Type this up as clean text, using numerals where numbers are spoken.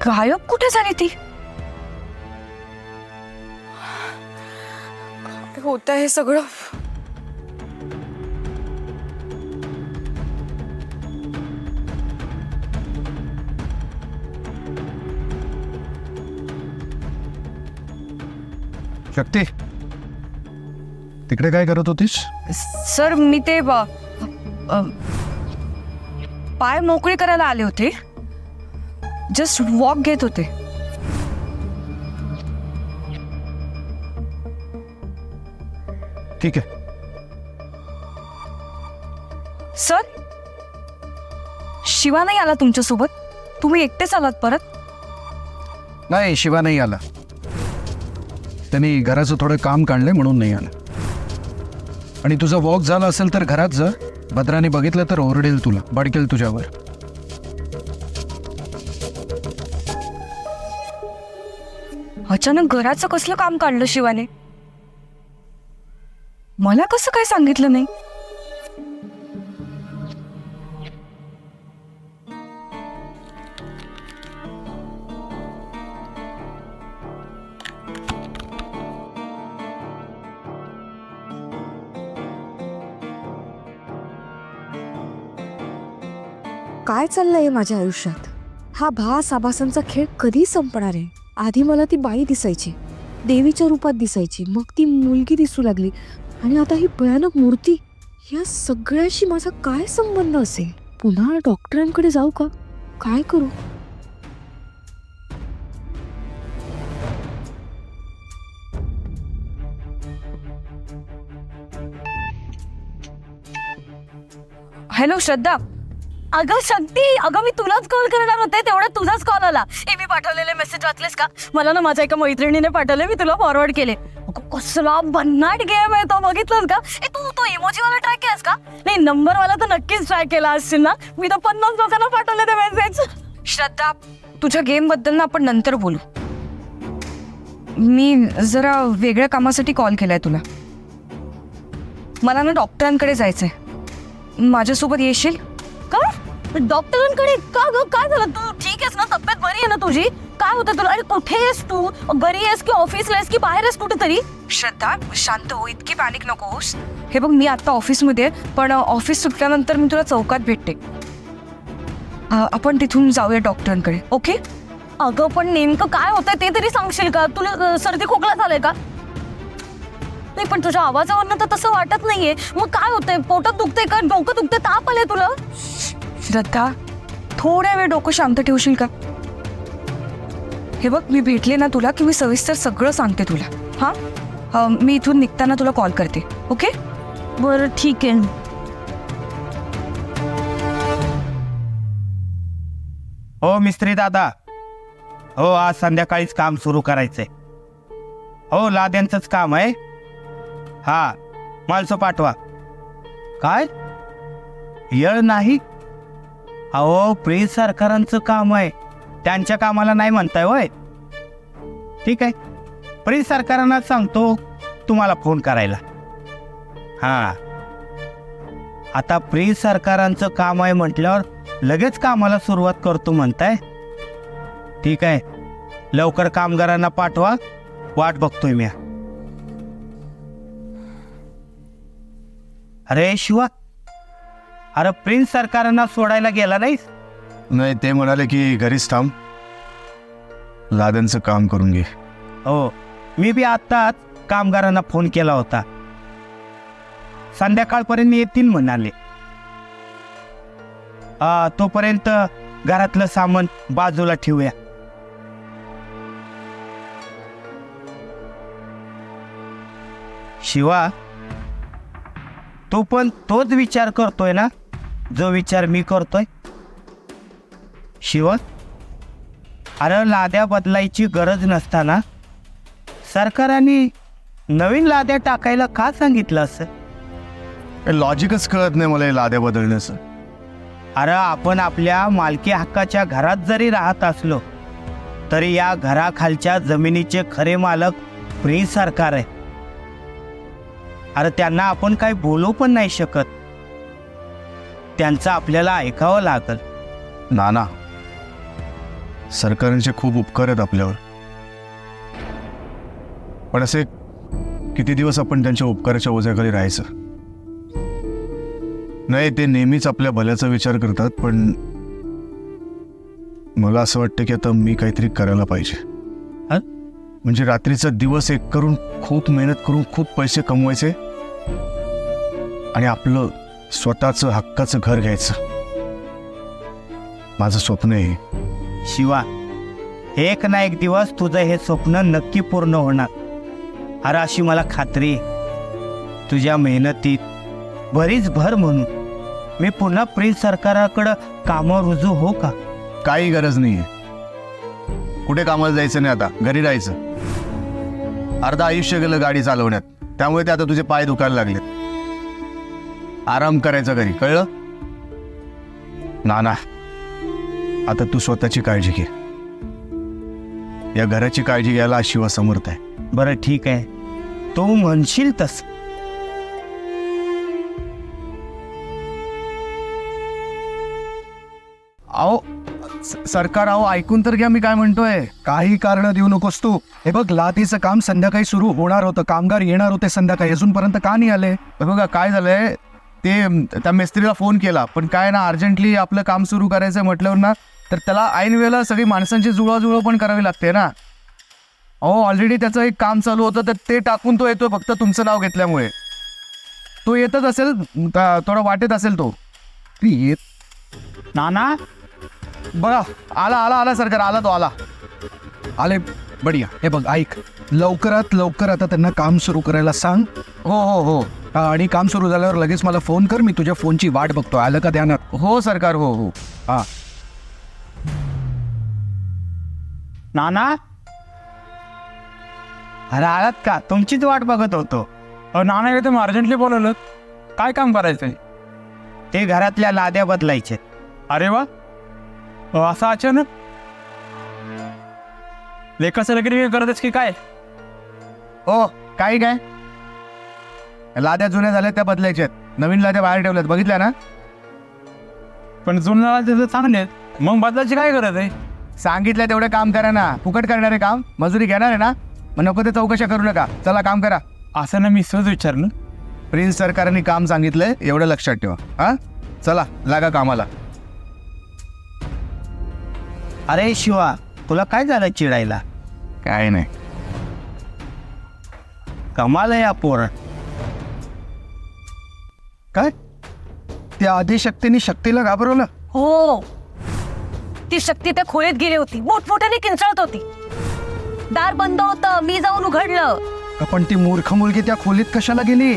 गायब कुठे झाली ती? काय होत आहे सगळं? शक्ती, तिकडे काय करत होतीस? सर मी ते पाय मोकळे करायला आले होते. जस्ट वॉक घेत होते. ठीक आहे. सर, शिवा नाही आला तुमच्यासोबत? तुम्ही एकटेच आलात परत? नाही, शिवा नाही आला. त्यांनी घराचं थोडं काम काढलंय म्हणून नाही आला. आणि तुझा वॉक झाला असेल तर घरात जा. भद्राने बघितलं तर ओरडेल तुला, बडकेल तुझ्यावर. अचानक घराचं कसलं काम काढलं शिवाने? मला कसं काय सांगितलं नाही? काय चाललंय माझ्या आयुष्यात? हा भास आभासांचा खेळ कधी संपणार आहे? आधी मला ती बाई दिसायची, देवीच्या रूपात दिसायची, मग ती मुलगी दिसू लागली, आणि आता ही भयानक मूर्ती. या सगळ्याशी माझा काय संबंध असेल? पुन्हा डॉक्टरांकडे जाऊ का? काय करू? हॅलो श्रद्धा. अगं शक्ती, अगं मी तुलाच कॉल करणार होते, तेवढ्यात तुझाच कॉल आला. मी पाठवलेले मेसेज वाचलेस का? मला ना माझ्या एका मैत्रिणीने पाठवले, मी तुला फॉरवर्ड केले. कसला भन्नाट गेम आहे तो, बघितलास का? तू तो इमोजीवाला ट्राय केलास का? नाही, नंबरवाला तर नक्कीच ट्राय केला असशील ना. मी तर 50 लोकांना पाठवले ते मेसेज. श्रद्धा, तुझ्या गेम बद्दल ना आपण नंतर बोलू. मी जरा वेगळ्या कामासाठी कॉल केलाय तुला. मला ना डॉक्टरांकडे जायचंय. माझ्यासोबत येशील का? डॉक्टरांकडे का ग? काय झालं? तू ठीक आहेस ना? तब्येत बरी आहे ना तुझी? काय होतं तुला? अरे कुठे आहेस तू? घरी आहेस की ऑफिसला आहेस की बाहेर आहेस कुठेतरी? श्रद्धा, शांत हो, इतकी पॅनिक नकोस. हे बघ, मी आता ऑफिसमध्ये आहे, पण ऑफिस सुटल्यानंतर मी तुला चौकात भेटते. आपण तिथून जाऊया डॉक्टरांकडे, ओके? अगं पण नेमकं काय होतंय ते तरी सांगशील का? तुला सर्दी खोकला झालाय का? नाही, पण तुझ्या आवाजावरनं तर तसं वाटत नाहीये. मग काय होतंय? पोटात दुखतंय का? डोकं दुखतंय? ताप आलाय तुला? श्रद्धा, थोड्या वेळ डोकं शांत ठेवशील का? हे बघ, मी भेटले ना तुला की मी सविस्तर सगळं सांगते तुला. हां, मी इथून निघताना तुला कॉल करते, ओके? बरं, ठीक आहे. हो मिस्त्री दादा, हो आज संध्याकाळीच काम सुरू करायचंय. हो, लाद्यांचंच काम आहे. हा, माणसं पाठवा. काय येळ नाही? अहो, प्रिन्स सरकारांचं काम आहे, त्यांच्या कामाला नाही म्हणताय होय? ठीक आहे, प्रिन्स सरकारांना सांगतो तुम्हाला फोन करायला. हां, आता प्रिन्स सरकारांचं काम आहे म्हटल्यावर लगेच कामाला सुरुवात करतो म्हणताय. ठीक आहे, लवकर कामगारांना पाठवा, वाट बघतोय मी. अरे शिवा, अरे प्रिन्स सरकारांना सोडायला गेला नाहीस? नाही, ते म्हणाले की घरीच थांब, लाद्यांचं काम करून घे. हो, मी बी आत्ताच कामगारांना फोन केला होता, संध्याकाळपर्यंत येतील म्हणाले. तोपर्यंत घरातलं सामान बाजूला ठेवूया. शिवा, तू पण तोच विचार करतोय ना जो विचार मी करतोय? शिवा, अरे लाद्या बदलायची गरज नसताना सरकाराने नवीन लाद्या टाकायला का सांगितलं असं? लॉजिकच कळत नाही मला हे लाद्या बदलण्याचं. अरे आपण आपल्या मालकी हक्काच्या घरात जरी राहत असलो तरी या घराखालच्या जमिनीचे खरे मालक प्रिन्स सरकार आहे. अरे त्यांना आपण काही बोलू पण नाही शकत, त्यांचं आपल्याला ऐकावं लागल. नाना, सरकारांचे खूप उपकार आहेत आपल्यावर, पण असे किती दिवस आपण त्यांच्या उपकाराच्या ओझ्याखाली राहायचं? नाही, ते नेहमीच आपल्या भल्याचा विचार करतात, पण मला असं वाटतं की आता मी काहीतरी करायला पाहिजे. हं? म्हणजे रात्रीचा दिवस एक करून खूप मेहनत करून खूप पैसे कमवायचे आणि आपलं स्वतःचं हक्काचं घर घ्यायचं. माझं स्वप्न आहे. शिवा, एक ना एक दिवस तुझं हे स्वप्न नक्की पूर्ण होणार. अरे अशी मला खात्री आहे. तुझ्या मेहनतीत बरीच भर म्हणून मी पुन्हा प्रिन्स सरकाराकडं कामावर रुजू हो का? काही गरज नाहीये. कुठे कामाला जायचं नाही, आता घरी राहायचं. अर्धा आयुष्य गेलं गाडी चालवण्यात, त्यामुळे ते आता तुझे पाय दुखायला लागलेत. आराम करायचा घरी, कळलं? ना आता तू स्वतःची काळजी घे. या घराची काळजी घ्यायला आज शिवा समर्थ आहे. बरं ठीक आहे, तू म्हणशील तस. अहो सरकार, अहो ऐकून तर घ्या मी काय म्हणतोय. काही कारण देऊ नकोस तू. हे बघ, लादीचं काम संध्याकाळी सुरू होणार होतं, कामगार येणार होते संध्याकाळी, अजूनपर्यंत का नाही आले? बघा काय झालंय, ते त्या मिस्त्रीला फोन केला, पण काय ना अर्जंटली आपलं काम सुरू करायचं म्हटल्यावर ना, तर त्याला ऐन वेळेला सगळी माणसांची जुळवाजुळव पण करावी लागते ना. अहो ऑलरेडी त्याचं एक काम चालू होतं, तर ते टाकून तो येतोय फक्त तुमचं नाव घेतल्यामुळे. तो येतच असेल, थोडा वाटेत असेल तो. येत नाना, बघा, आला सरकार, आला तो आला. आले, बढिया. हे बघ ऐक, लवकरात लवकर आता त्यांना काम सुरू करायला सांग. हो. आणि काम सुरू झाल्यावर लगेच मला फोन कर, मी तुझ्या फोनची वाट बघतो. आलं का ध्यानात? हो सरकार, हो. हा नाना, अरे आलात का? तुमचीच वाट बघत होतो. नाना येते, मग अर्जंटली बोलवलं. काय काम करायचंय? ते घरातल्या लाद्या बदलायचे. अरे वा, असं अचानक? लेखाचं लगेच करतेस की काय? हो, काय लाद्या जुन्या झाल्या त्या बदलायच्या आहेत, नवीन लाद्या बाहेर ठेवल्यात, बघितल्या ना? पण जुन्या त्याचं चांगले आहेत, मग बदलायची काय गरज आहे? सांगितलं तेवढं काम करा ना. फुकट करणारे काम, मजुरी घेणार आहे ना, मग नको ते चौकशा करू नका. चला काम करा. असं ना, मी सहज विचारलं. प्रिन्स सरकारने काम सांगितलंय, एवढं लक्षात ठेवा. हा, चला लागा कामाला. अरे शिवा, तुला काय झालं चिडायला? काय नाही. कमाल आहे या पोर. काय त्या आदिशक्तीने शक्तीला घाबरवलं? हो, ती शक्ती त्या खोलीत गेली होती, मोठमोठ्याने किंचाळत होती. दार बंद होतं, मी जाऊन उघडलं. पण ती मूर्ख मुलगी त्या खोलीत कशाला गेली?